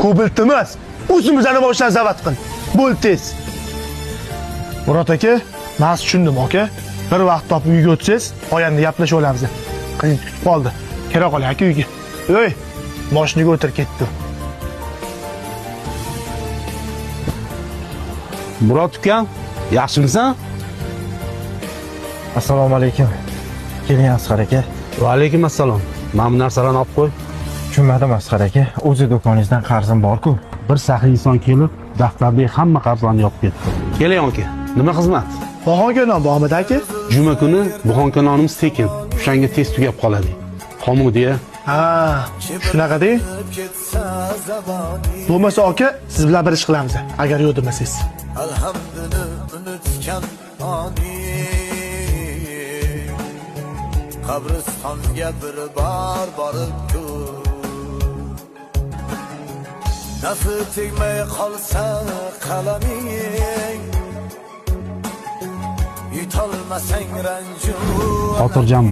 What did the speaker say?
Ko'p iltimos. O'zimizdan boshdan zavat qil. Bo'l tez. Murod aka, men tushundim, aka. Bir vaqt topib uyga o'tsangiz, oyanda gaplashib olamiz. Qiyin kutib qoldi. Kira qoling aka uyga. Ey, mashinaga o'tir ketdi. Murod ukam, yaxshimisan? Assalomu alaykum. Keling Asqar aka. Va alaykum assalom. Mana bu narsalarni olib qo'y. Tushunmadim Asqar aka. O'zi do'koningizdan qarzim bor-ku. Bir saxiy inson kelib, daftardagi hamma qarzlarni yopib ketdi. Keling aka, nima xizmat? Buxonkanon bormidi aka? Juma kuni buxonkanonimiz tekin. O'shanga tez tugab qoladi. Qomudiya. Ha, shunaqa-da. Bo'lmasa aka, siz bilan bir ish qilamiz, agar yo'q demasangiz. Alhamdulillah unutgan ani Qabristonga bir bor borib ko'r Nafi tegmay qolsa qalaming Yutolmasang ranju Xotirjam